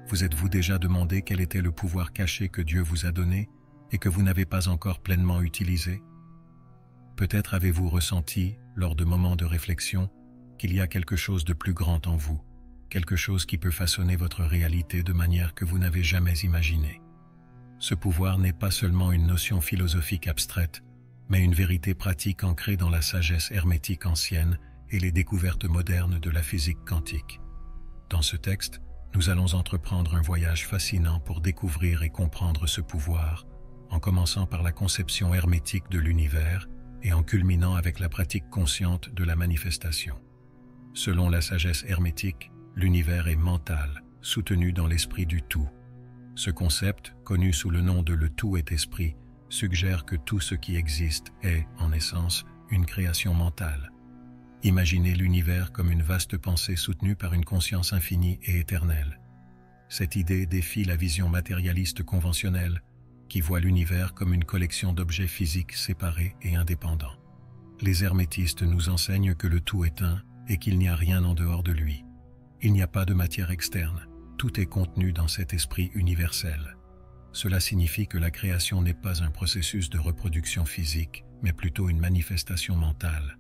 Vous êtes-vous déjà demandé quel était le pouvoir caché que Dieu vous a donné et que vous n'avez pas encore pleinement utilisé? Peut-être avez-vous ressenti, lors de moments de réflexion, qu'il y a quelque chose de plus grand en vous, quelque chose qui peut façonner votre réalité de manière que vous n'avez jamais imaginée. Ce pouvoir n'est pas seulement une notion philosophique abstraite, mais une vérité pratique ancrée dans la sagesse hermétique ancienne et les découvertes modernes de la physique quantique. Dans ce texte, nous allons entreprendre un voyage fascinant pour découvrir et comprendre ce pouvoir, en commençant par la conception hermétique de l'univers et en culminant avec la pratique consciente de la manifestation. Selon la sagesse hermétique, l'univers est mental, soutenu dans l'esprit du tout. Ce concept, connu sous le nom de le tout est esprit, suggère que tout ce qui existe est, en essence, une création mentale. Imaginez l'univers comme une vaste pensée soutenue par une conscience infinie et éternelle. Cette idée défie la vision matérialiste conventionnelle, qui voit l'univers comme une collection d'objets physiques séparés et indépendants. Les hermétistes nous enseignent que le tout est un et qu'il n'y a rien en dehors de lui. Il n'y a pas de matière externe, tout est contenu dans cet esprit universel. Cela signifie que la création n'est pas un processus de reproduction physique, mais plutôt une manifestation mentale.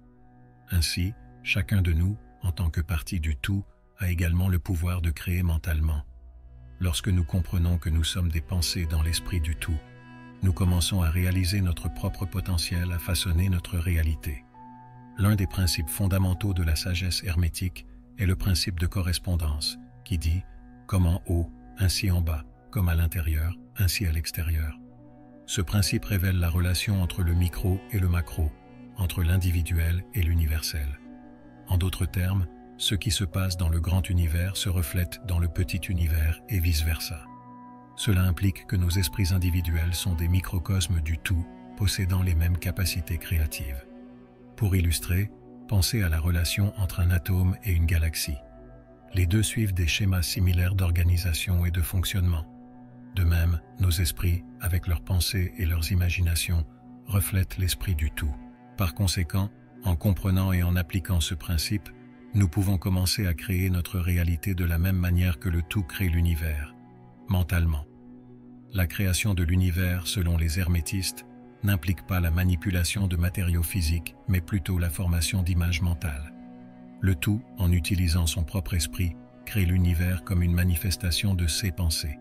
Ainsi, chacun de nous, en tant que partie du tout, a également le pouvoir de créer mentalement. Lorsque nous comprenons que nous sommes des pensées dans l'esprit du tout, nous commençons à réaliser notre propre potentiel à façonner notre réalité. L'un des principes fondamentaux de la sagesse hermétique est le principe de correspondance, qui dit « comme en haut, ainsi en bas, comme à l'intérieur, ainsi à l'extérieur ». Ce principe révèle la relation entre le micro et le macro, entre l'individuel et l'universel. En d'autres termes, ce qui se passe dans le grand univers se reflète dans le petit univers et vice-versa. Cela implique que nos esprits individuels sont des microcosmes du tout, possédant les mêmes capacités créatives. Pour illustrer, pensez à la relation entre un atome et une galaxie. Les deux suivent des schémas similaires d'organisation et de fonctionnement. De même, nos esprits, avec leurs pensées et leurs imaginations, reflètent l'esprit du tout. Par conséquent, en comprenant et en appliquant ce principe, nous pouvons commencer à créer notre réalité de la même manière que le tout crée l'univers, mentalement. La création de l'univers, selon les hermétistes, n'implique pas la manipulation de matériaux physiques, mais plutôt la formation d'images mentales. Le tout, en utilisant son propre esprit, crée l'univers comme une manifestation de ses pensées.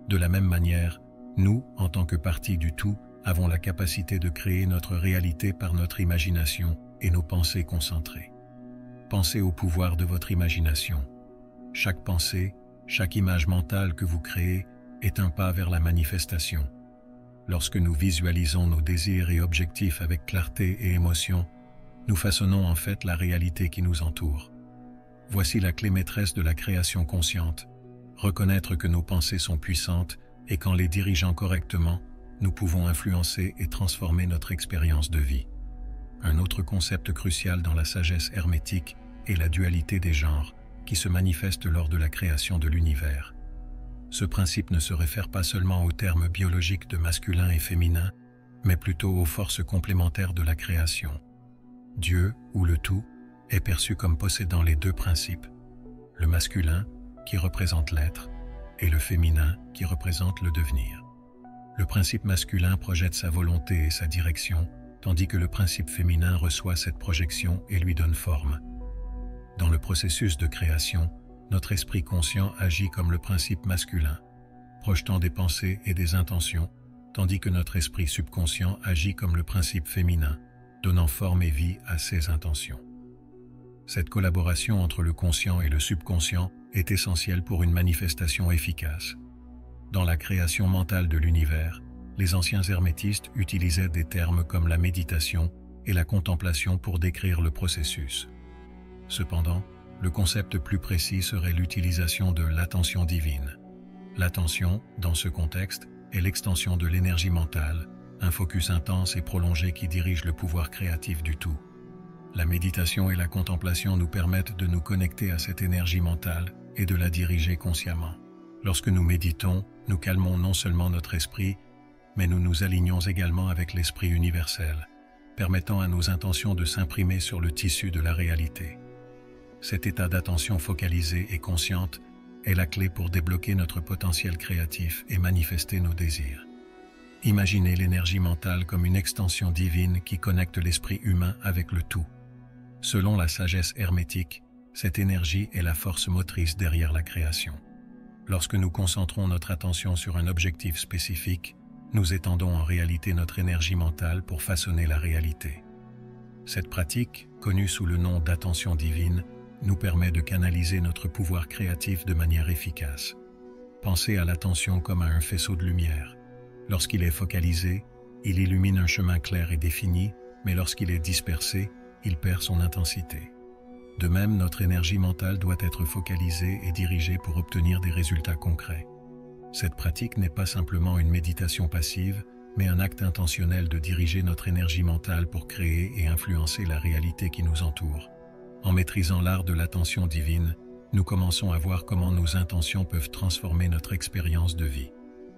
De la même manière, nous, en tant que partie du tout, avons la capacité de créer notre réalité par notre imagination et nos pensées concentrées. Pensez au pouvoir de votre imagination. Chaque pensée, chaque image mentale que vous créez est un pas vers la manifestation. Lorsque nous visualisons nos désirs et objectifs avec clarté et émotion, nous façonnons en fait la réalité qui nous entoure. Voici la clé maîtresse de la création consciente. Reconnaître que nos pensées sont puissantes et qu'en les dirigeant correctement, nous pouvons influencer et transformer notre expérience de vie. Un autre concept crucial dans la sagesse hermétique est la dualité des genres, qui se manifeste lors de la création de l'univers. Ce principe ne se réfère pas seulement aux termes biologiques de masculin et féminin, mais plutôt aux forces complémentaires de la création. Dieu, ou le tout, est perçu comme possédant les deux principes, le masculin, qui représente l'être, et le féminin, qui représente le devenir. Le principe masculin projette sa volonté et sa direction, tandis que le principe féminin reçoit cette projection et lui donne forme. Dans le processus de création, notre esprit conscient agit comme le principe masculin, projetant des pensées et des intentions, tandis que notre esprit subconscient agit comme le principe féminin, donnant forme et vie à ses intentions. Cette collaboration entre le conscient et le subconscient est essentielle pour une manifestation efficace. Dans la création mentale de l'univers, les anciens hermétistes utilisaient des termes comme la méditation et la contemplation pour décrire le processus. Cependant, le concept plus précis serait l'utilisation de l'attention divine. L'attention, dans ce contexte, est l'extension de l'énergie mentale, un focus intense et prolongé qui dirige le pouvoir créatif du tout. La méditation et la contemplation nous permettent de nous connecter à cette énergie mentale et de la diriger consciemment. Lorsque nous méditons, nous calmons non seulement notre esprit, mais nous nous alignons également avec l'esprit universel, permettant à nos intentions de s'imprimer sur le tissu de la réalité. Cet état d'attention focalisée et consciente est la clé pour débloquer notre potentiel créatif et manifester nos désirs. Imaginez l'énergie mentale comme une extension divine qui connecte l'esprit humain avec le tout. Selon la sagesse hermétique, cette énergie est la force motrice derrière la création. Lorsque nous concentrons notre attention sur un objectif spécifique, nous étendons en réalité notre énergie mentale pour façonner la réalité. Cette pratique, connue sous le nom d'attention divine, nous permet de canaliser notre pouvoir créatif de manière efficace. Pensez à l'attention comme à un faisceau de lumière. Lorsqu'il est focalisé, il illumine un chemin clair et défini, mais lorsqu'il est dispersé, il perd son intensité. De même, notre énergie mentale doit être focalisée et dirigée pour obtenir des résultats concrets. Cette pratique n'est pas simplement une méditation passive, mais un acte intentionnel de diriger notre énergie mentale pour créer et influencer la réalité qui nous entoure. En maîtrisant l'art de l'attention divine, nous commençons à voir comment nos intentions peuvent transformer notre expérience de vie.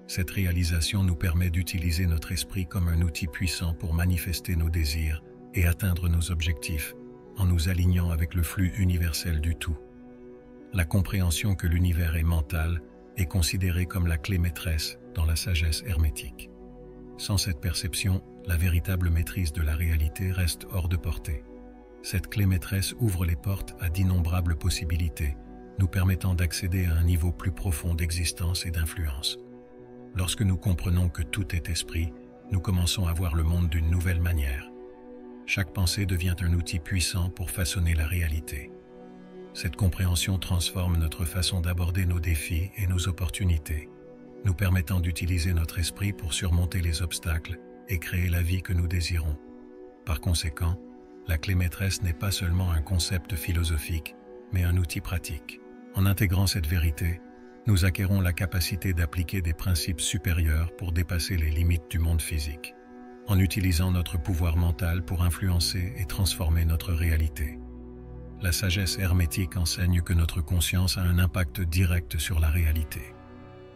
Cette réalisation nous permet d'utiliser notre esprit comme un outil puissant pour manifester nos désirs et atteindre nos objectifs, en nous alignant avec le flux universel du tout. La compréhension que l'univers est mental est considérée comme la clé maîtresse dans la sagesse hermétique. Sans cette perception, la véritable maîtrise de la réalité reste hors de portée. Cette clé maîtresse ouvre les portes à d'innombrables possibilités, nous permettant d'accéder à un niveau plus profond d'existence et d'influence. Lorsque nous comprenons que tout est esprit, nous commençons à voir le monde d'une nouvelle manière. Chaque pensée devient un outil puissant pour façonner la réalité. Cette compréhension transforme notre façon d'aborder nos défis et nos opportunités, nous permettant d'utiliser notre esprit pour surmonter les obstacles et créer la vie que nous désirons. Par conséquent, la clé maîtresse n'est pas seulement un concept philosophique, mais un outil pratique. En intégrant cette vérité, nous acquérons la capacité d'appliquer des principes supérieurs pour dépasser les limites du monde physique, en utilisant notre pouvoir mental pour influencer et transformer notre réalité. La sagesse hermétique enseigne que notre conscience a un impact direct sur la réalité.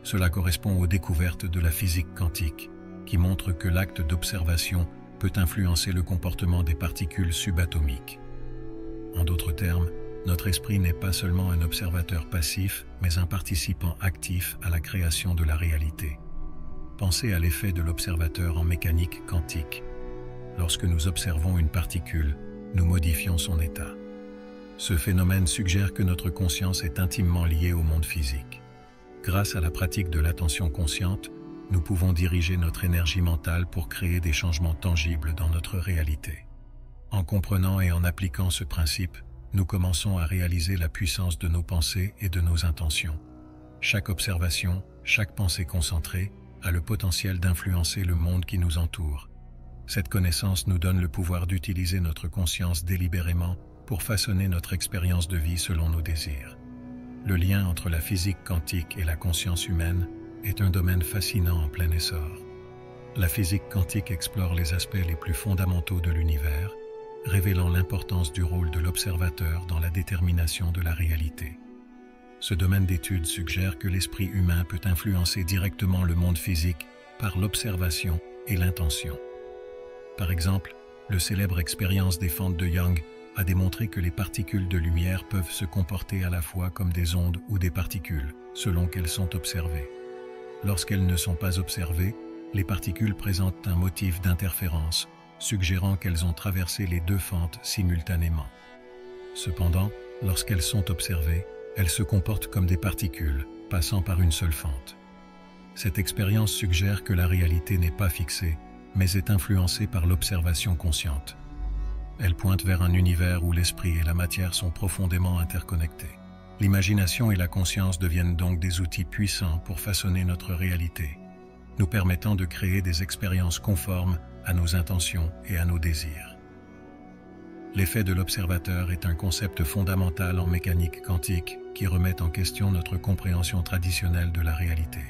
Cela correspond aux découvertes de la physique quantique, qui montrent que l'acte d'observation peut influencer le comportement des particules subatomiques. En d'autres termes, notre esprit n'est pas seulement un observateur passif, mais un participant actif à la création de la réalité. Pensez à l'effet de l'observateur en mécanique quantique. Lorsque nous observons une particule, nous modifions son état. Ce phénomène suggère que notre conscience est intimement liée au monde physique. Grâce à la pratique de l'attention consciente, nous pouvons diriger notre énergie mentale pour créer des changements tangibles dans notre réalité. En comprenant et en appliquant ce principe, nous commençons à réaliser la puissance de nos pensées et de nos intentions. Chaque observation, chaque pensée concentrée, a le potentiel d'influencer le monde qui nous entoure. Cette connaissance nous donne le pouvoir d'utiliser notre conscience délibérément pour façonner notre expérience de vie selon nos désirs. Le lien entre la physique quantique et la conscience humaine est un domaine fascinant en plein essor. La physique quantique explore les aspects les plus fondamentaux de l'univers, révélant l'importance du rôle de l'observateur dans la détermination de la réalité. Ce domaine d'étude suggère que l'esprit humain peut influencer directement le monde physique par l'observation et l'intention. Par exemple, le célèbre expérience des fentes de Young a démontré que les particules de lumière peuvent se comporter à la fois comme des ondes ou des particules, selon qu'elles sont observées. Lorsqu'elles ne sont pas observées, les particules présentent un motif d'interférence, suggérant qu'elles ont traversé les deux fentes simultanément. Cependant, lorsqu'elles sont observées, elles se comportent comme des particules, passant par une seule fente. Cette expérience suggère que la réalité n'est pas fixée, mais est influencée par l'observation consciente. Elle pointe vers un univers où l'esprit et la matière sont profondément interconnectés. L'imagination et la conscience deviennent donc des outils puissants pour façonner notre réalité, nous permettant de créer des expériences conformes à nos intentions et à nos désirs. L'effet de l'observateur est un concept fondamental en mécanique quantique qui remet en question notre compréhension traditionnelle de la réalité.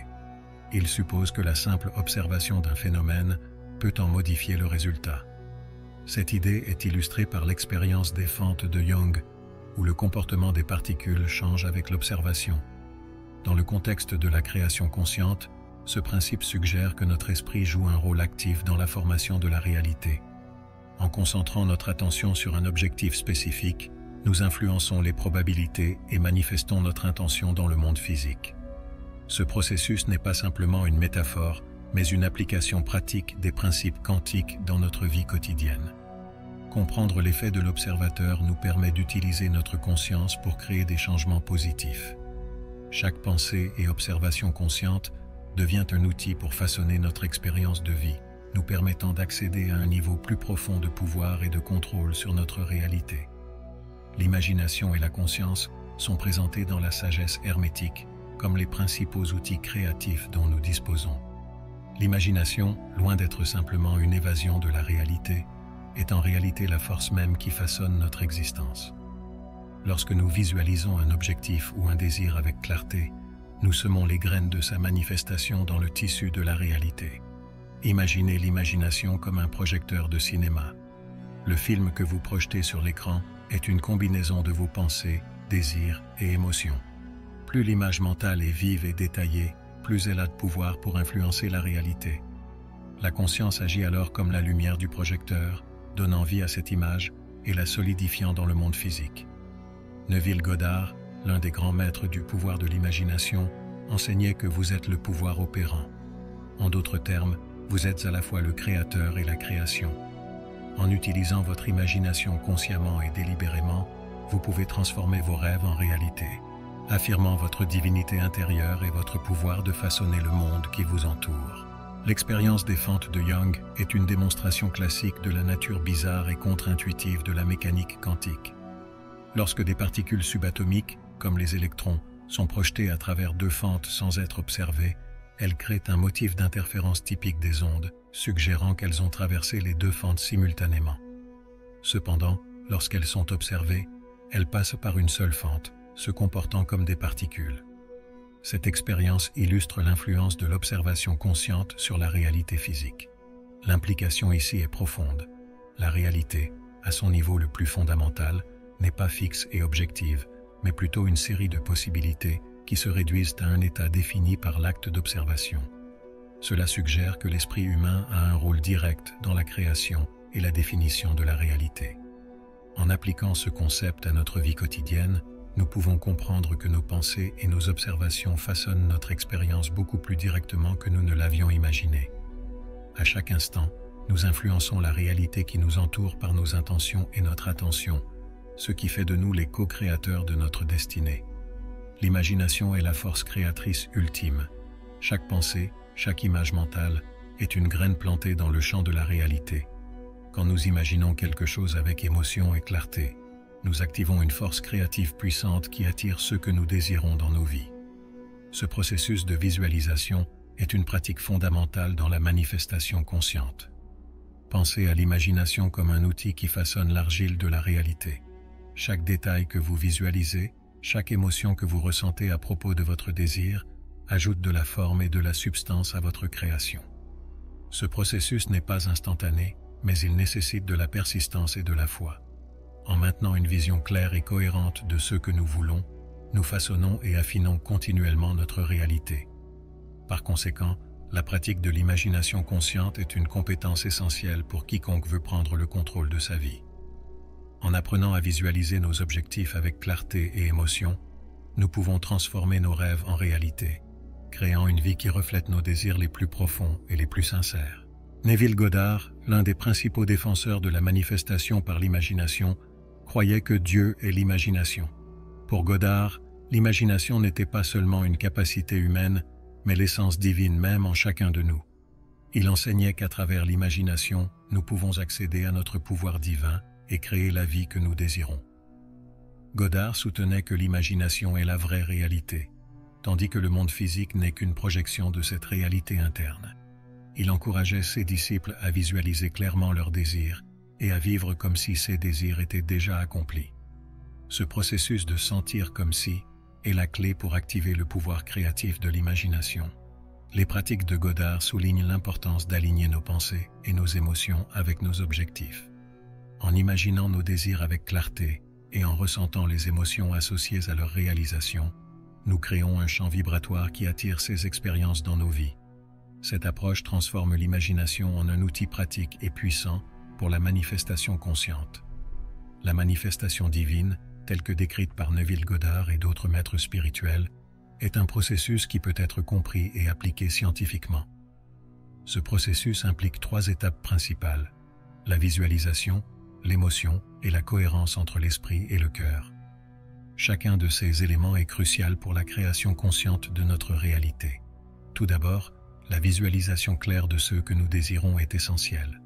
Il suppose que la simple observation d'un phénomène peut en modifier le résultat. Cette idée est illustrée par l'expérience des fentes de Young, où le comportement des particules change avec l'observation. Dans le contexte de la création consciente, ce principe suggère que notre esprit joue un rôle actif dans la formation de la réalité. En concentrant notre attention sur un objectif spécifique, nous influençons les probabilités et manifestons notre intention dans le monde physique. Ce processus n'est pas simplement une métaphore, mais une application pratique des principes quantiques dans notre vie quotidienne. Comprendre l'effet de l'observateur nous permet d'utiliser notre conscience pour créer des changements positifs. Chaque pensée et observation consciente devient un outil pour façonner notre expérience de vie, nous permettant d'accéder à un niveau plus profond de pouvoir et de contrôle sur notre réalité. L'imagination et la conscience sont présentés dans la sagesse hermétique comme les principaux outils créatifs dont nous disposons. L'imagination, loin d'être simplement une évasion de la réalité, est en réalité la force même qui façonne notre existence. Lorsque nous visualisons un objectif ou un désir avec clarté, nous semons les graines de sa manifestation dans le tissu de la réalité. Imaginez l'imagination comme un projecteur de cinéma. Le film que vous projetez sur l'écran est une combinaison de vos pensées, désirs et émotions. Plus l'image mentale est vive et détaillée, plus elle a de pouvoir pour influencer la réalité. La conscience agit alors comme la lumière du projecteur, donnant vie à cette image et la solidifiant dans le monde physique. Neville Goddard, l'un des grands maîtres du pouvoir de l'imagination, enseignait que vous êtes le pouvoir opérant. En d'autres termes, vous êtes à la fois le créateur et la création. En utilisant votre imagination consciemment et délibérément, vous pouvez transformer vos rêves en réalité, affirmant votre divinité intérieure et votre pouvoir de façonner le monde qui vous entoure. L'expérience des fentes de Young est une démonstration classique de la nature bizarre et contre-intuitive de la mécanique quantique. Lorsque des particules subatomiques, comme les électrons, sont projetées à travers deux fentes sans être observées, elles créent un motif d'interférence typique des ondes, suggérant qu'elles ont traversé les deux fentes simultanément. Cependant, lorsqu'elles sont observées, elles passent par une seule fente, se comportant comme des particules. Cette expérience illustre l'influence de l'observation consciente sur la réalité physique. L'implication ici est profonde. La réalité, à son niveau le plus fondamental, n'est pas fixe et objective, mais plutôt une série de possibilités qui se réduisent à un état défini par l'acte d'observation. Cela suggère que l'esprit humain a un rôle direct dans la création et la définition de la réalité. En appliquant ce concept à notre vie quotidienne, nous pouvons comprendre que nos pensées et nos observations façonnent notre expérience beaucoup plus directement que nous ne l'avions imaginé. À chaque instant, nous influençons la réalité qui nous entoure par nos intentions et notre attention, ce qui fait de nous les co-créateurs de notre destinée. L'imagination est la force créatrice ultime. Chaque pensée, chaque image mentale est une graine plantée dans le champ de la réalité. Quand nous imaginons quelque chose avec émotion et clarté, nous activons une force créative puissante qui attire ce que nous désirons dans nos vies. Ce processus de visualisation est une pratique fondamentale dans la manifestation consciente. Pensez à l'imagination comme un outil qui façonne l'argile de la réalité. Chaque détail que vous visualisez, chaque émotion que vous ressentez à propos de votre désir, ajoute de la forme et de la substance à votre création. Ce processus n'est pas instantané, mais il nécessite de la persistance et de la foi. En maintenant une vision claire et cohérente de ce que nous voulons, nous façonnons et affinons continuellement notre réalité. Par conséquent, la pratique de l'imagination consciente est une compétence essentielle pour quiconque veut prendre le contrôle de sa vie. En apprenant à visualiser nos objectifs avec clarté et émotion, nous pouvons transformer nos rêves en réalité, créant une vie qui reflète nos désirs les plus profonds et les plus sincères. Neville Goddard, l'un des principaux défenseurs de la manifestation par l'imagination, croyait que Dieu est l'imagination. Pour Goddard, l'imagination n'était pas seulement une capacité humaine, mais l'essence divine même en chacun de nous. Il enseignait qu'à travers l'imagination, nous pouvons accéder à notre pouvoir divin et créer la vie que nous désirons. Goddard soutenait que l'imagination est la vraie réalité, tandis que le monde physique n'est qu'une projection de cette réalité interne. Il encourageait ses disciples à visualiser clairement leurs désirs et à vivre comme si ces désirs étaient déjà accomplis. Ce processus de sentir comme si est la clé pour activer le pouvoir créatif de l'imagination. Les pratiques de Goddard soulignent l'importance d'aligner nos pensées et nos émotions avec nos objectifs. En imaginant nos désirs avec clarté et en ressentant les émotions associées à leur réalisation, nous créons un champ vibratoire qui attire ces expériences dans nos vies. Cette approche transforme l'imagination en un outil pratique et puissant pour la manifestation consciente. La manifestation divine telle que décrite par Neville Goddard et d'autres maîtres spirituels, est un processus qui peut être compris et appliqué scientifiquement. Ce processus implique 3 étapes principales: la visualisation, l'émotion et la cohérence entre l'esprit et le cœur. Chacun de ces éléments est crucial pour la création consciente de notre réalité. Tout d'abord, la visualisation claire de ce que nous désirons est essentielle.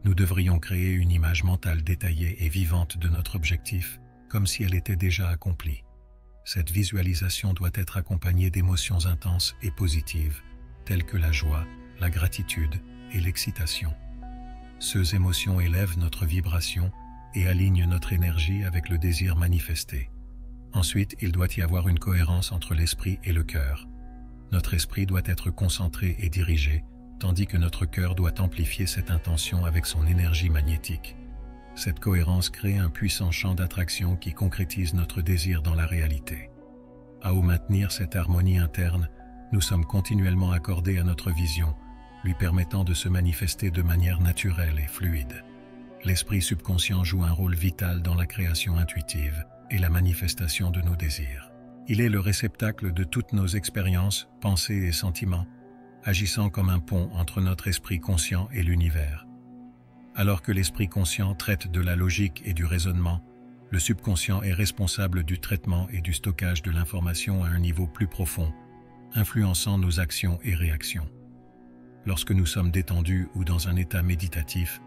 Nous devrions créer une image mentale détaillée et vivante de notre objectif, comme si elle était déjà accomplie. Cette visualisation doit être accompagnée d'émotions intenses et positives, telles que la joie, la gratitude et l'excitation. Ces émotions élèvent notre vibration et alignent notre énergie avec le désir manifesté. Ensuite, il doit y avoir une cohérence entre l'esprit et le cœur. Notre esprit doit être concentré et dirigé, tandis que notre cœur doit amplifier cette intention avec son énergie magnétique. Cette cohérence crée un puissant champ d'attraction qui concrétise notre désir dans la réalité. À maintenir cette harmonie interne, nous sommes continuellement accordés à notre vision, lui permettant de se manifester de manière naturelle et fluide. L'esprit subconscient joue un rôle vital dans la création intuitive et la manifestation de nos désirs. Il est le réceptacle de toutes nos expériences, pensées et sentiments, agissant comme un pont entre notre esprit conscient et l'univers. Alors que l'esprit conscient traite de la logique et du raisonnement, le subconscient est responsable du traitement et du stockage de l'information à un niveau plus profond, influençant nos actions et réactions. Lorsque nous sommes détendus ou dans un état méditatif,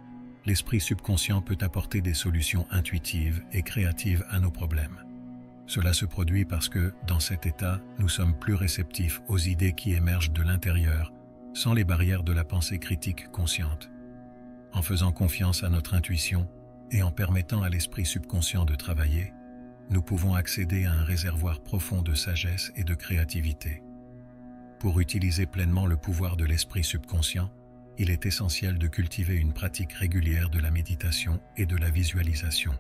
l'esprit subconscient peut apporter des solutions intuitives et créatives à nos problèmes. Cela se produit parce que, dans cet état, nous sommes plus réceptifs aux idées qui émergent de l'intérieur, sans les barrières de la pensée critique consciente. En faisant confiance à notre intuition et en permettant à l'esprit subconscient de travailler, nous pouvons accéder à un réservoir profond de sagesse et de créativité. Pour utiliser pleinement le pouvoir de l'esprit subconscient, il est essentiel de cultiver une pratique régulière de la méditation et de la visualisation.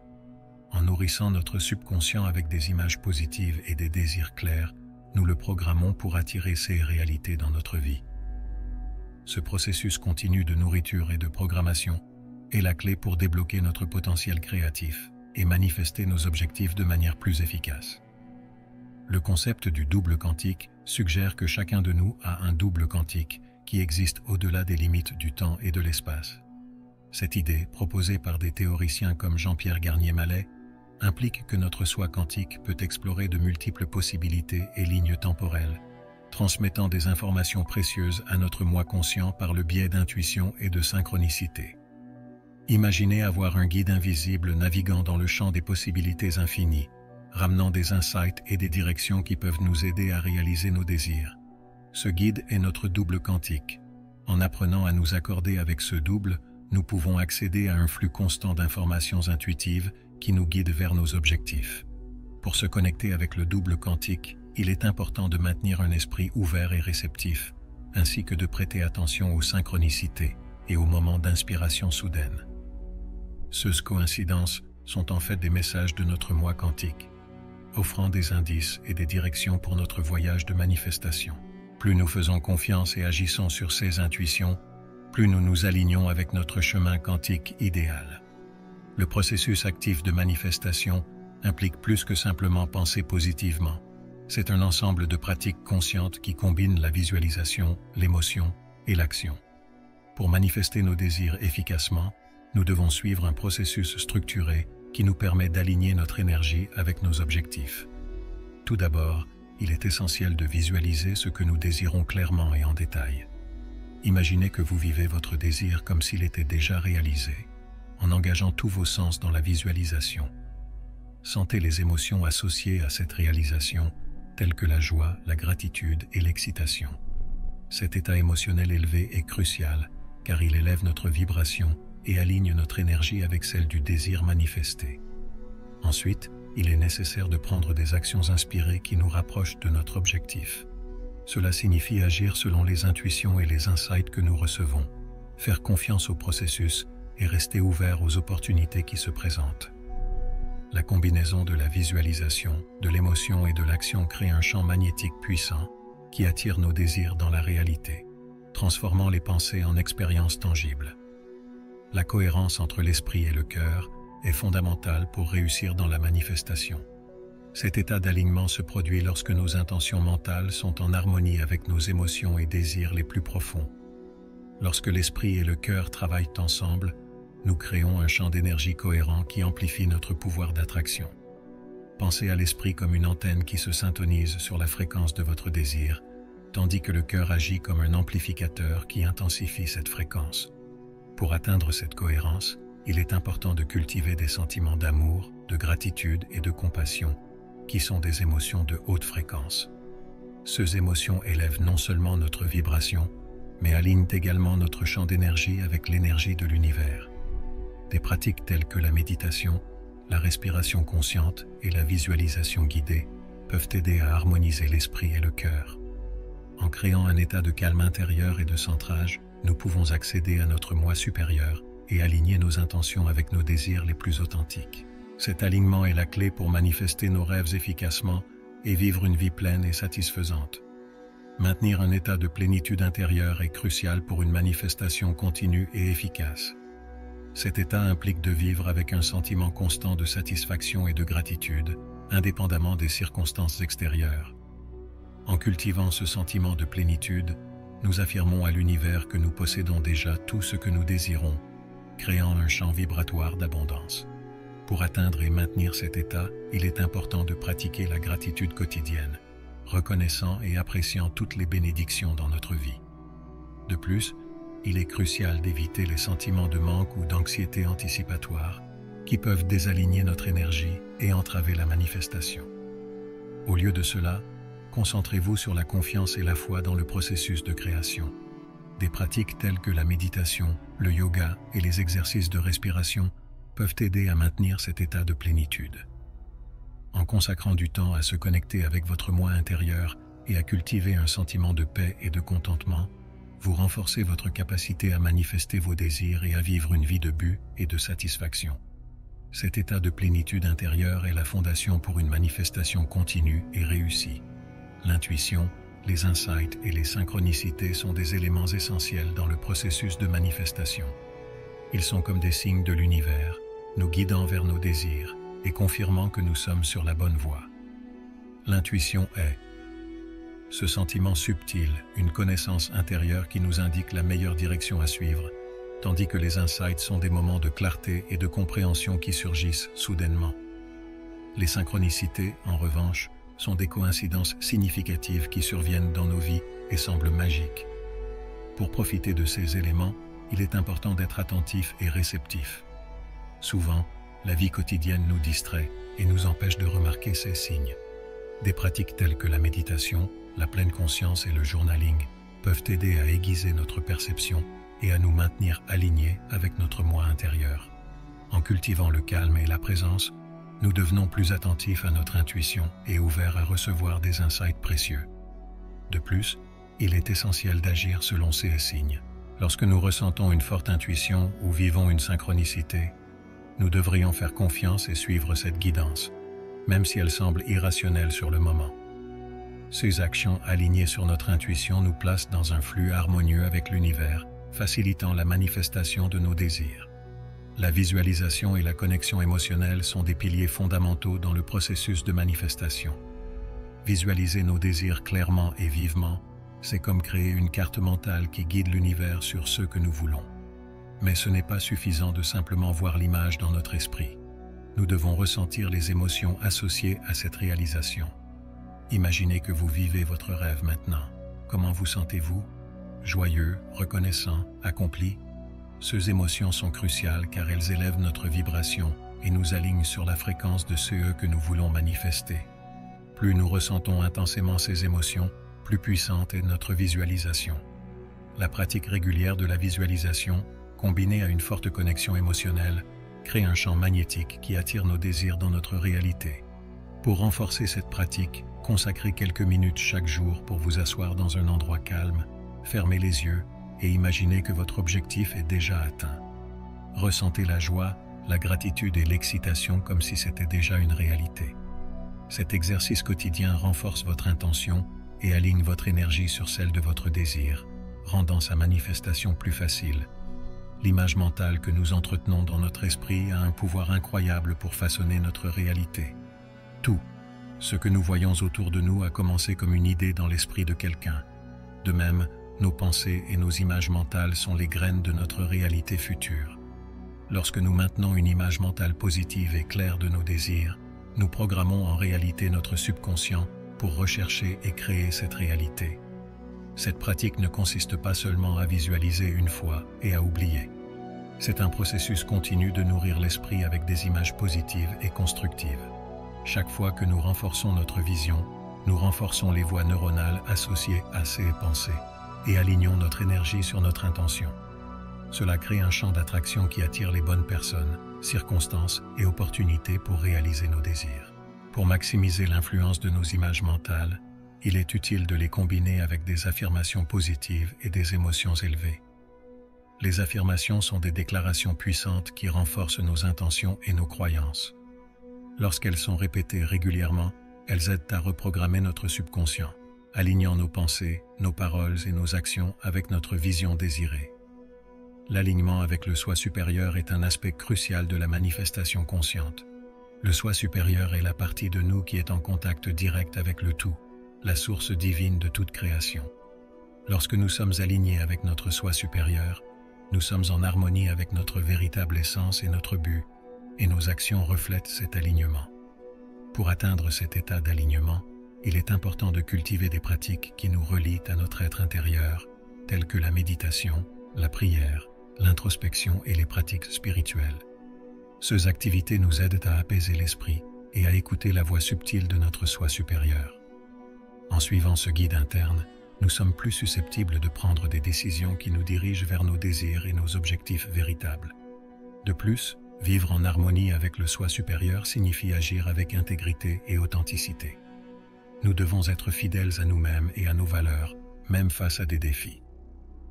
En nourrissant notre subconscient avec des images positives et des désirs clairs, nous le programmons pour attirer ces réalités dans notre vie. Ce processus continu de nourriture et de programmation est la clé pour débloquer notre potentiel créatif et manifester nos objectifs de manière plus efficace. Le concept du double quantique suggère que chacun de nous a un double quantique qui existe au-delà des limites du temps et de l'espace. Cette idée, proposée par des théoriciens comme Jean-Pierre Garnier-Mallet, implique que notre soi quantique peut explorer de multiples possibilités et lignes temporelles, transmettant des informations précieuses à notre moi conscient par le biais d'intuition et de synchronicité. Imaginez avoir un guide invisible naviguant dans le champ des possibilités infinies, ramenant des insights et des directions qui peuvent nous aider à réaliser nos désirs. Ce guide est notre double quantique. En apprenant à nous accorder avec ce double, nous pouvons accéder à un flux constant d'informations intuitives qui nous guident vers nos objectifs. Pour se connecter avec le double quantique, il est important de maintenir un esprit ouvert et réceptif, ainsi que de prêter attention aux synchronicités et aux moments d'inspiration soudaine. Ces coïncidences sont en fait des messages de notre moi quantique, offrant des indices et des directions pour notre voyage de manifestation. Plus nous faisons confiance et agissons sur ces intuitions, plus nous nous alignons avec notre chemin quantique idéal. Le processus actif de manifestation implique plus que simplement penser positivement. C'est un ensemble de pratiques conscientes qui combinent la visualisation, l'émotion et l'action. Pour manifester nos désirs efficacement, nous devons suivre un processus structuré qui nous permet d'aligner notre énergie avec nos objectifs. Tout d'abord, il est essentiel de visualiser ce que nous désirons clairement et en détail. Imaginez que vous vivez votre désir comme s'il était déjà réalisé, en engageant tous vos sens dans la visualisation. Sentez les émotions associées à cette réalisation, telles que la joie, la gratitude et l'excitation. Cet état émotionnel élevé est crucial, car il élève notre vibration et aligne notre énergie avec celle du désir manifesté. Ensuite, il est nécessaire de prendre des actions inspirées qui nous rapprochent de notre objectif. Cela signifie agir selon les intuitions et les insights que nous recevons, faire confiance au processus et rester ouvert aux opportunités qui se présentent. La combinaison de la visualisation, de l'émotion et de l'action crée un champ magnétique puissant qui attire nos désirs dans la réalité, transformant les pensées en expériences tangibles. La cohérence entre l'esprit et le cœur est fondamentale pour réussir dans la manifestation. Cet état d'alignement se produit lorsque nos intentions mentales sont en harmonie avec nos émotions et désirs les plus profonds. Lorsque l'esprit et le cœur travaillent ensemble, nous créons un champ d'énergie cohérent qui amplifie notre pouvoir d'attraction. Pensez à l'esprit comme une antenne qui se syntonise sur la fréquence de votre désir, tandis que le cœur agit comme un amplificateur qui intensifie cette fréquence. Pour atteindre cette cohérence, il est important de cultiver des sentiments d'amour, de gratitude et de compassion, qui sont des émotions de haute fréquence. Ces émotions élèvent non seulement notre vibration, mais alignent également notre champ d'énergie avec l'énergie de l'univers. Des pratiques telles que la méditation, la respiration consciente et la visualisation guidée peuvent aider à harmoniser l'esprit et le cœur. En créant un état de calme intérieur et de centrage, nous pouvons accéder à notre moi supérieur et aligner nos intentions avec nos désirs les plus authentiques. Cet alignement est la clé pour manifester nos rêves efficacement et vivre une vie pleine et satisfaisante. Maintenir un état de plénitude intérieure est crucial pour une manifestation continue et efficace. Cet état implique de vivre avec un sentiment constant de satisfaction et de gratitude, indépendamment des circonstances extérieures. En cultivant ce sentiment de plénitude, nous affirmons à l'univers que nous possédons déjà tout ce que nous désirons, créant un champ vibratoire d'abondance. Pour atteindre et maintenir cet état, il est important de pratiquer la gratitude quotidienne, reconnaissant et appréciant toutes les bénédictions dans notre vie. De plus, il est crucial d'éviter les sentiments de manque ou d'anxiété anticipatoire qui peuvent désaligner notre énergie et entraver la manifestation. Au lieu de cela, concentrez-vous sur la confiance et la foi dans le processus de création. Des pratiques telles que la méditation, le yoga et les exercices de respiration peuvent aider à maintenir cet état de plénitude. En consacrant du temps à se connecter avec votre moi intérieur et à cultiver un sentiment de paix et de contentement, vous renforcez votre capacité à manifester vos désirs et à vivre une vie de but et de satisfaction. Cet état de plénitude intérieure est la fondation pour une manifestation continue et réussie. L'intuition, les insights et les synchronicités sont des éléments essentiels dans le processus de manifestation. Ils sont comme des signes de l'univers, nous guidant vers nos désirs et confirmant que nous sommes sur la bonne voie. L'intuition est ce sentiment subtil, une connaissance intérieure qui nous indique la meilleure direction à suivre, tandis que les insights sont des moments de clarté et de compréhension qui surgissent soudainement. Les synchronicités, en revanche, sont des coïncidences significatives qui surviennent dans nos vies et semblent magiques. Pour profiter de ces éléments, il est important d'être attentif et réceptif. Souvent, la vie quotidienne nous distrait et nous empêche de remarquer ces signes. Des pratiques telles que la méditation, la pleine conscience et le journaling peuvent aider à aiguiser notre perception et à nous maintenir alignés avec notre moi intérieur. En cultivant le calme et la présence, nous devenons plus attentifs à notre intuition et ouverts à recevoir des insights précieux. De plus, il est essentiel d'agir selon ces signes. Lorsque nous ressentons une forte intuition ou vivons une synchronicité, nous devrions faire confiance et suivre cette guidance, même si elle semble irrationnelle sur le moment. Ces actions alignées sur notre intuition nous placent dans un flux harmonieux avec l'univers, facilitant la manifestation de nos désirs. La visualisation et la connexion émotionnelle sont des piliers fondamentaux dans le processus de manifestation. Visualiser nos désirs clairement et vivement, c'est comme créer une carte mentale qui guide l'univers sur ce que nous voulons. Mais ce n'est pas suffisant de simplement voir l'image dans notre esprit. Nous devons ressentir les émotions associées à cette réalisation. Imaginez que vous vivez votre rêve maintenant. Comment vous sentez-vous? Joyeux, reconnaissant, accompli? Ces émotions sont cruciales car elles élèvent notre vibration et nous alignent sur la fréquence de ce que nous voulons manifester. Plus nous ressentons intensément ces émotions, plus puissante est notre visualisation. La pratique régulière de la visualisation, combinée à une forte connexion émotionnelle, crée un champ magnétique qui attire nos désirs dans notre réalité. Pour renforcer cette pratique, consacrez quelques minutes chaque jour pour vous asseoir dans un endroit calme, fermez les yeux et imaginez que votre objectif est déjà atteint. Ressentez la joie, la gratitude et l'excitation comme si c'était déjà une réalité. Cet exercice quotidien renforce votre intention et aligne votre énergie sur celle de votre désir, rendant sa manifestation plus facile. L'image mentale que nous entretenons dans notre esprit a un pouvoir incroyable pour façonner notre réalité. Tout, Ce que nous voyons autour de nous a commencé comme une idée dans l'esprit de quelqu'un. De même, nos pensées et nos images mentales sont les graines de notre réalité future. Lorsque nous maintenons une image mentale positive et claire de nos désirs, nous programmons en réalité notre subconscient pour rechercher et créer cette réalité. Cette pratique ne consiste pas seulement à visualiser une fois et à oublier. C'est un processus continu de nourrir l'esprit avec des images positives et constructives. Chaque fois que nous renforçons notre vision, nous renforçons les voies neuronales associées à ces pensées et alignons notre énergie sur notre intention. Cela crée un champ d'attraction qui attire les bonnes personnes, circonstances et opportunités pour réaliser nos désirs. Pour maximiser l'influence de nos images mentales, il est utile de les combiner avec des affirmations positives et des émotions élevées. Les affirmations sont des déclarations puissantes qui renforcent nos intentions et nos croyances. Lorsqu'elles sont répétées régulièrement, elles aident à reprogrammer notre subconscient, alignant nos pensées, nos paroles et nos actions avec notre vision désirée. L'alignement avec le soi supérieur est un aspect crucial de la manifestation consciente. Le soi supérieur est la partie de nous qui est en contact direct avec le tout, la source divine de toute création. Lorsque nous sommes alignés avec notre soi supérieur, nous sommes en harmonie avec notre véritable essence et notre but, et nos actions reflètent cet alignement. Pour atteindre cet état d'alignement, il est important de cultiver des pratiques qui nous relient à notre être intérieur, telles que la méditation, la prière, l'introspection et les pratiques spirituelles. Ces activités nous aident à apaiser l'esprit et à écouter la voix subtile de notre soi supérieur. En suivant ce guide interne, nous sommes plus susceptibles de prendre des décisions qui nous dirigent vers nos désirs et nos objectifs véritables. De plus, vivre en harmonie avec le soi supérieur signifie agir avec intégrité et authenticité. Nous devons être fidèles à nous-mêmes et à nos valeurs, même face à des défis.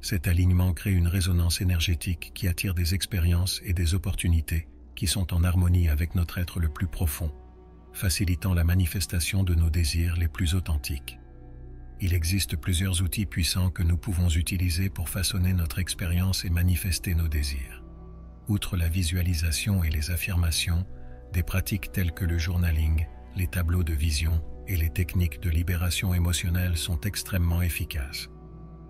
Cet alignement crée une résonance énergétique qui attire des expériences et des opportunités qui sont en harmonie avec notre être le plus profond, facilitant la manifestation de nos désirs les plus authentiques. Il existe plusieurs outils puissants que nous pouvons utiliser pour façonner notre expérience et manifester nos désirs. Outre la visualisation et les affirmations, des pratiques telles que le journaling, les tableaux de vision et les techniques de libération émotionnelle sont extrêmement efficaces.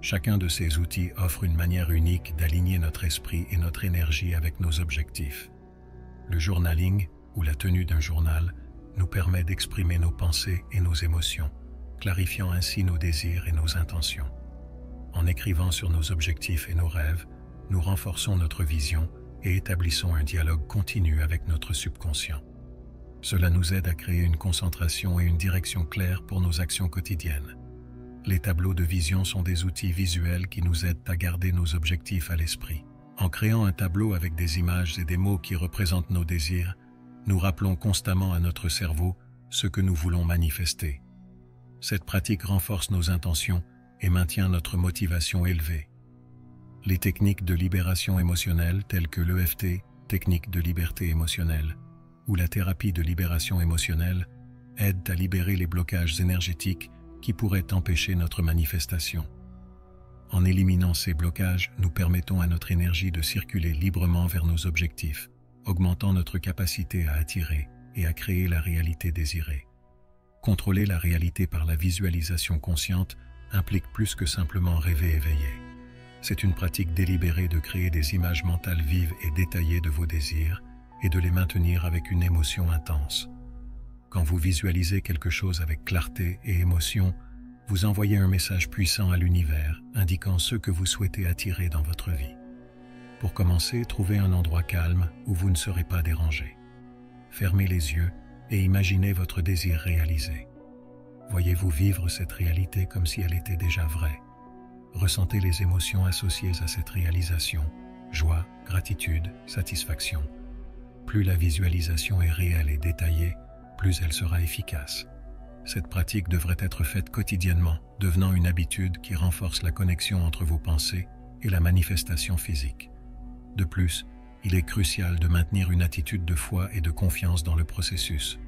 Chacun de ces outils offre une manière unique d'aligner notre esprit et notre énergie avec nos objectifs. Le journaling, ou la tenue d'un journal, nous permet d'exprimer nos pensées et nos émotions, clarifiant ainsi nos désirs et nos intentions. En écrivant sur nos objectifs et nos rêves, nous renforçons notre vision et établissons un dialogue continu avec notre subconscient. Cela nous aide à créer une concentration et une direction claire pour nos actions quotidiennes. Les tableaux de vision sont des outils visuels qui nous aident à garder nos objectifs à l'esprit. En créant un tableau avec des images et des mots qui représentent nos désirs, nous rappelons constamment à notre cerveau ce que nous voulons manifester. Cette pratique renforce nos intentions et maintient notre motivation élevée. Les techniques de libération émotionnelle telles que l'EFT, technique de liberté émotionnelle, ou la thérapie de libération émotionnelle aident à libérer les blocages énergétiques qui pourraient empêcher notre manifestation. En éliminant ces blocages, nous permettons à notre énergie de circuler librement vers nos objectifs, augmentant notre capacité à attirer et à créer la réalité désirée. Contrôler la réalité par la visualisation consciente implique plus que simplement rêver éveillé. C'est une pratique délibérée de créer des images mentales vives et détaillées de vos désirs et de les maintenir avec une émotion intense. Quand vous visualisez quelque chose avec clarté et émotion, vous envoyez un message puissant à l'univers, indiquant ce que vous souhaitez attirer dans votre vie. Pour commencer, trouvez un endroit calme où vous ne serez pas dérangé. Fermez les yeux et imaginez votre désir réalisé. Voyez-vous vivre cette réalité comme si elle était déjà vraie. Ressentez les émotions associées à cette réalisation, joie, gratitude, satisfaction. Plus la visualisation est réelle et détaillée, plus elle sera efficace. Cette pratique devrait être faite quotidiennement, devenant une habitude qui renforce la connexion entre vos pensées et la manifestation physique. De plus, il est crucial de maintenir une attitude de foi et de confiance dans le processus.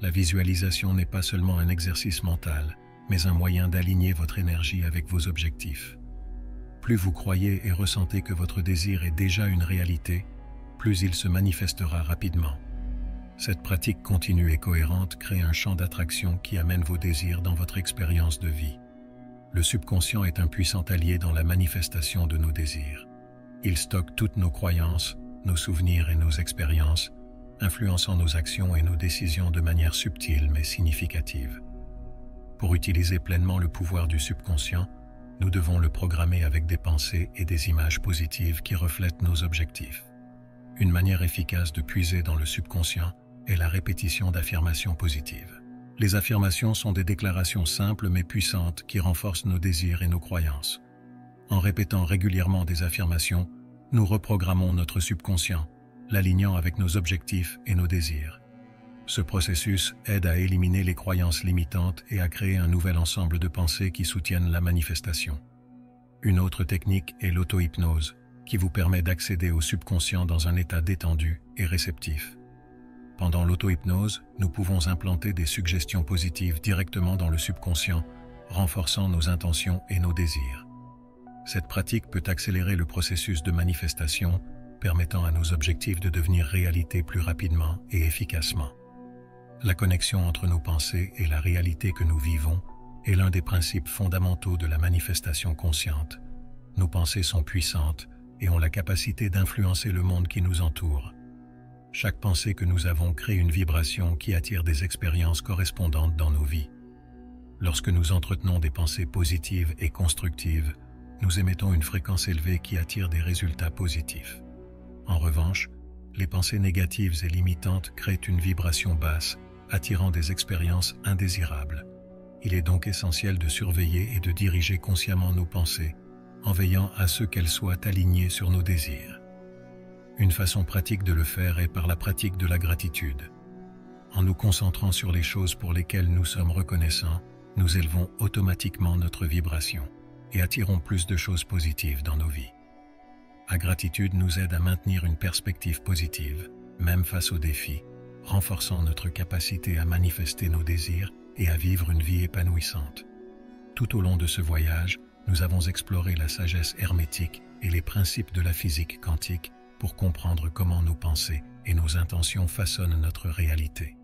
La visualisation n'est pas seulement un exercice mental, mais un moyen d'aligner votre énergie avec vos objectifs. Plus vous croyez et ressentez que votre désir est déjà une réalité, plus il se manifestera rapidement. Cette pratique continue et cohérente crée un champ d'attraction qui amène vos désirs dans votre expérience de vie. Le subconscient est un puissant allié dans la manifestation de nos désirs. Il stocke toutes nos croyances, nos souvenirs et nos expériences, influençant nos actions et nos décisions de manière subtile mais significative. Pour utiliser pleinement le pouvoir du subconscient, nous devons le programmer avec des pensées et des images positives qui reflètent nos objectifs. Une manière efficace de puiser dans le subconscient est la répétition d'affirmations positives. Les affirmations sont des déclarations simples mais puissantes qui renforcent nos désirs et nos croyances. En répétant régulièrement des affirmations, nous reprogrammons notre subconscient, l'alignant avec nos objectifs et nos désirs. Ce processus aide à éliminer les croyances limitantes et à créer un nouvel ensemble de pensées qui soutiennent la manifestation. Une autre technique est l'auto-hypnose, qui vous permet d'accéder au subconscient dans un état détendu et réceptif. Pendant l'auto-hypnose, nous pouvons implanter des suggestions positives directement dans le subconscient, renforçant nos intentions et nos désirs. Cette pratique peut accélérer le processus de manifestation, permettant à nos objectifs de devenir réalité plus rapidement et efficacement. La connexion entre nos pensées et la réalité que nous vivons est l'un des principes fondamentaux de la manifestation consciente. Nos pensées sont puissantes et ont la capacité d'influencer le monde qui nous entoure. Chaque pensée que nous avons crée une vibration qui attire des expériences correspondantes dans nos vies. Lorsque nous entretenons des pensées positives et constructives, nous émettons une fréquence élevée qui attire des résultats positifs. En revanche, les pensées négatives et limitantes créent une vibration basse, attirant des expériences indésirables. Il est donc essentiel de surveiller et de diriger consciemment nos pensées, en veillant à ce qu'elles soient alignées sur nos désirs. Une façon pratique de le faire est par la pratique de la gratitude. En nous concentrant sur les choses pour lesquelles nous sommes reconnaissants, nous élevons automatiquement notre vibration et attirons plus de choses positives dans nos vies. La gratitude nous aide à maintenir une perspective positive, même face aux défis, renforçant notre capacité à manifester nos désirs et à vivre une vie épanouissante. Tout au long de ce voyage, nous avons exploré la sagesse hermétique et les principes de la physique quantique pour comprendre comment nos pensées et nos intentions façonnent notre réalité.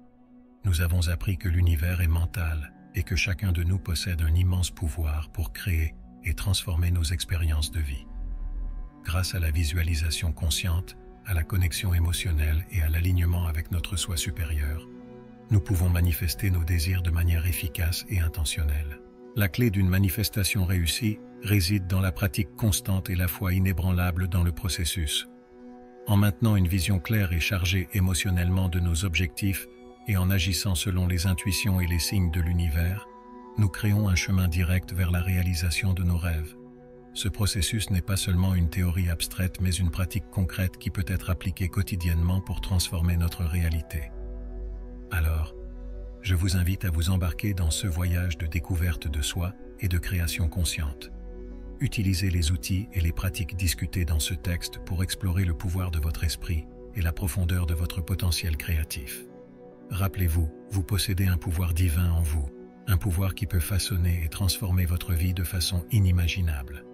Nous avons appris que l'univers est mental et que chacun de nous possède un immense pouvoir pour créer et transformer nos expériences de vie. Grâce à la visualisation consciente, à la connexion émotionnelle et à l'alignement avec notre soi supérieur, nous pouvons manifester nos désirs de manière efficace et intentionnelle. La clé d'une manifestation réussie réside dans la pratique constante et la foi inébranlable dans le processus. En maintenant une vision claire et chargée émotionnellement de nos objectifs et en agissant selon les intuitions et les signes de l'univers, nous créons un chemin direct vers la réalisation de nos rêves. Ce processus n'est pas seulement une théorie abstraite mais une pratique concrète qui peut être appliquée quotidiennement pour transformer notre réalité. Alors, je vous invite à vous embarquer dans ce voyage de découverte de soi et de création consciente. Utilisez les outils et les pratiques discutées dans ce texte pour explorer le pouvoir de votre esprit et la profondeur de votre potentiel créatif. Rappelez-vous, vous possédez un pouvoir divin en vous, un pouvoir qui peut façonner et transformer votre vie de façon inimaginable.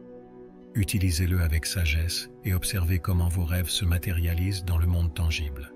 Utilisez-le avec sagesse et observez comment vos rêves se matérialisent dans le monde tangible.